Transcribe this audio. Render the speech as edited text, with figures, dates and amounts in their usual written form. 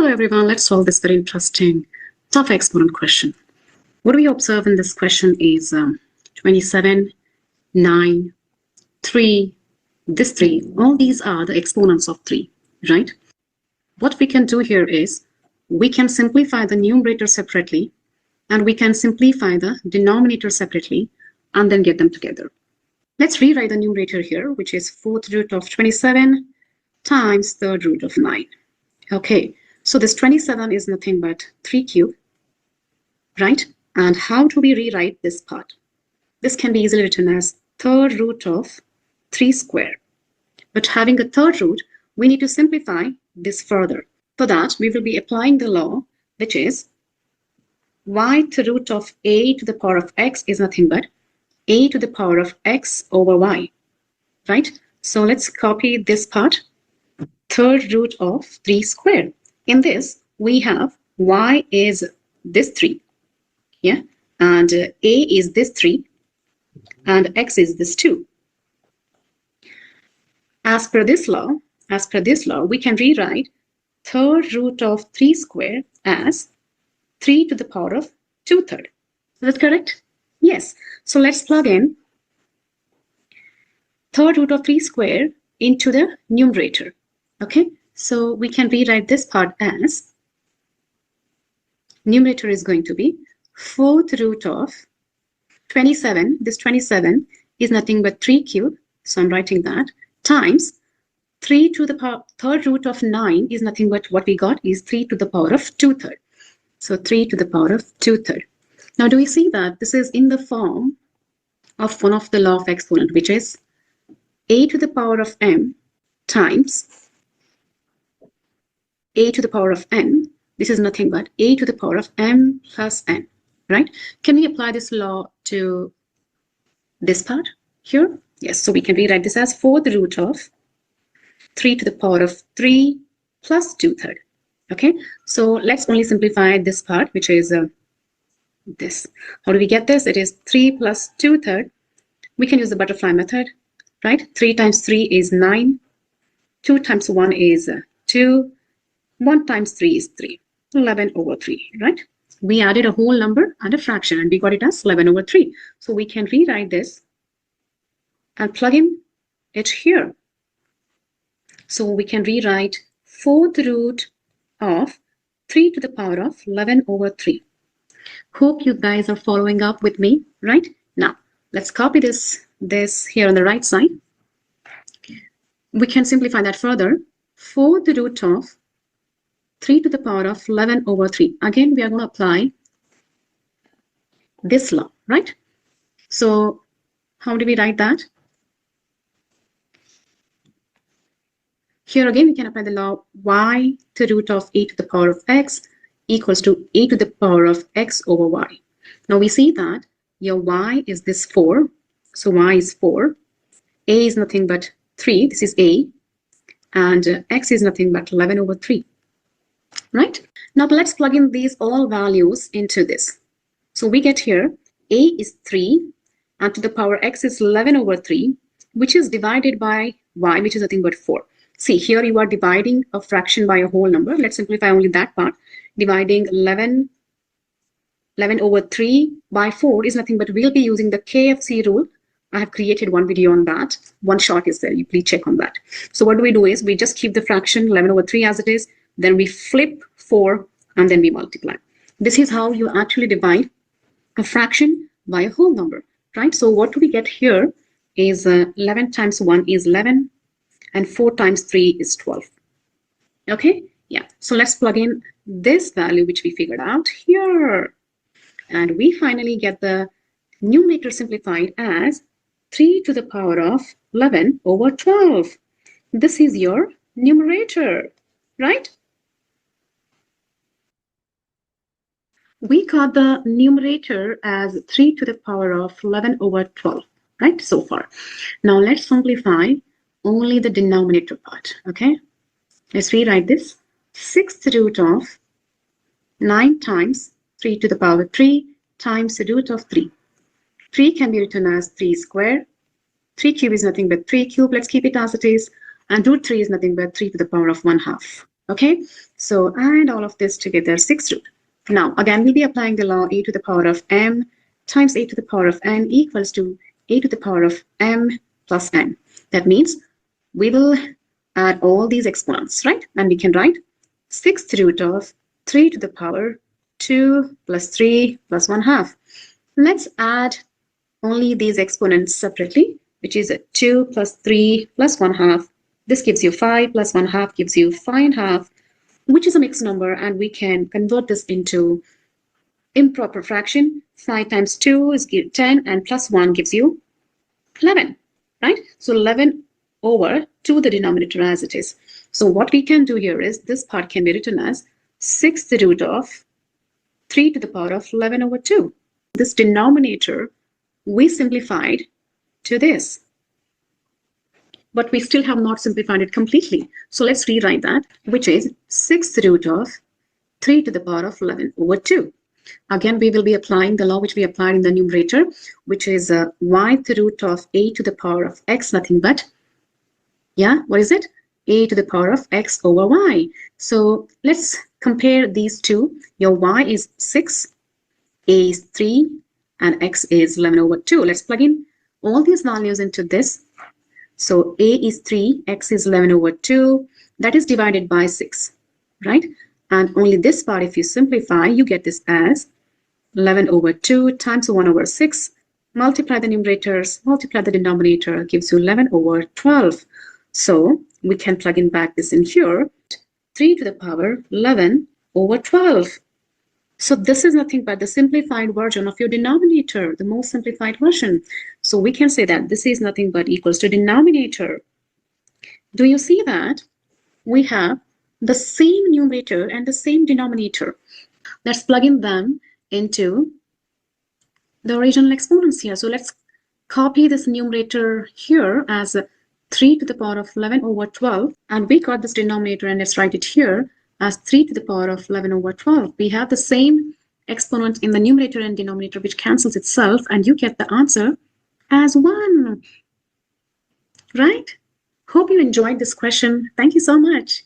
Hello everyone, let's solve this very interesting tough exponent question. What we observe in this question is 27, 9, 3, this 3, all these are the exponents of 3, right? What we can do here is we can simplify the numerator separately and we can simplify the denominator separately and then get them together. Let's rewrite the numerator here, which is 4th root of 27 times 3rd root of 9. Okay, so this 27 is nothing but 3 cubed, right? And how do we rewrite this part? This can be easily written as 3rd root of 3 square. But having a 3rd root, we need to simplify this further. For that, we will be applying the law, which is y-th root of a to the power of x is nothing but a to the power of x over y, right? So let's copy this part, 3rd root of 3 square. In this, we have y is this 3, yeah, and a is this 3, and x is this 2. As per this law, we can rewrite 3rd root of 3 square as 3 to the power of 2/3. Is that correct? Yes. So let's plug in 3rd root of 3 square into the numerator. Okay, so we can rewrite this part as numerator is going to be 4th root of 27. This 27 is nothing but 3 cubed, so I'm writing that, times 3 to the power 3rd root of 9 is nothing but what we got is 3 to the power of 2/3. So 3 to the power of 2/3. Now, do we see that this is in the form of one of the law of exponent, which is a to the power of m times a to the power of n. This is nothing but a to the power of m plus n, right? Can we apply this law to this part here? Yes, so we can rewrite this as 4th root of 3 to the power of 3 plus 2/3. Okay, so let's only simplify this part, which is this. How do we get this? It is 3 plus 2/3. We can use the butterfly method, right? 3 times 3 is 9. 2 times 1 is 2. 1 times 3 is 3. 11 over 3, right? We added a whole number and a fraction and we got it as 11 over 3. So we can rewrite this and plug in it here. So we can rewrite 4th root of 3 to the power of 11 over 3. Hope you guys are following up with me, right? Now, let's copy this here on the right side. We can simplify that further. 4th root of 3 to the power of 11 over 3. Again, we are going to apply this law, right? So how do we write that? Here again, we can apply the law y to the root of a to the power of x equals to a to the power of x over y. Now we see that your y is this 4. So y is 4. A is nothing but 3. This is a. And x is nothing but 11 over 3. Right? Now let's plug in these all values into this. So we get here a is 3 and to the power x is 11 over 3, which is divided by y, which is nothing but 4. See, here you are dividing a fraction by a whole number. Let's simplify only that part. Dividing 11 over 3 by 4 is nothing but we'll be using the KFC rule. I have created one video on that. One shot is there. You please check on that. So what do we do is we just keep the fraction 11 over 3 as it is. Then we flip 4 and then we multiply. This is how you actually divide a fraction by a whole number, right? So what do we get here is 11 times 1 is 11 and 4 times 3 is 12. Okay, yeah. So let's plug in this value which we figured out here. And we finally get the numerator simplified as 3 to the power of 11 over 12. This is your numerator, right? We got the numerator as 3 to the power of 11 over 12, right, so far. Now let's simplify only the denominator part, okay? Let's rewrite this. 6th root of 9 times 3 to the power 3 times the root of 3. 3 can be written as 3 square. 3 cube is nothing but 3 cube. Let's keep it as it is. And root 3 is nothing but 3 to the power of 1/2. Okay, So add all of this together, 6 root. Now, again, we'll be applying the law a to the power of m times a to the power of n equals to a to the power of m plus n. That means we will add all these exponents, right? And we can write 6th root of 3 to the power 2 plus 3 plus 1 half. Let's add only these exponents separately, which is 2 plus 3 plus 1 half. This gives you 5 plus 1 half gives you 5 and half, which is a mixed number, and we can convert this into improper fraction. 5 times 2 is 10, and plus 1 gives you 11, right? So 11 over 2 the denominator as it is. So what we can do here is this part can be written as 6th root of 3 to the power of 11 over 2. This denominator we simplified to this, but we still have not simplified it completely. So let's rewrite that, which is 6th root of 3 to the power of 11 over 2. Again, we will be applying the law which we applied in the numerator, which is y-th root of a to the power of x, nothing but, what is it? A to the power of x over y. So let's compare these two. Your y is 6, a is 3, and x is 11 over 2. Let's plug in all these values into this. So a is 3, x is 11 over 2. That is divided by 6, right? And only this part, if you simplify, you get this as 11 over 2 times 1 over 6. Multiply the numerators, multiply the denominator, gives you 11 over 12. So we can plug in back this in here. 3 to the power 11 over 12. So this is nothing but the simplified version of your denominator, the most simplified version. So we can say that this is nothing but equals to denominator. Do you see that? We have the same numerator and the same denominator. Let's plug in them into the original exponents here. So let's copy this numerator here as 3 to the power of 11 over 12. And we got this denominator, and let's write it here as 3 to the power of 11 over 12. We have the same exponent in the numerator and denominator, which cancels itself, and you get the answer as 1. Right? Hope you enjoyed this question. Thank you so much.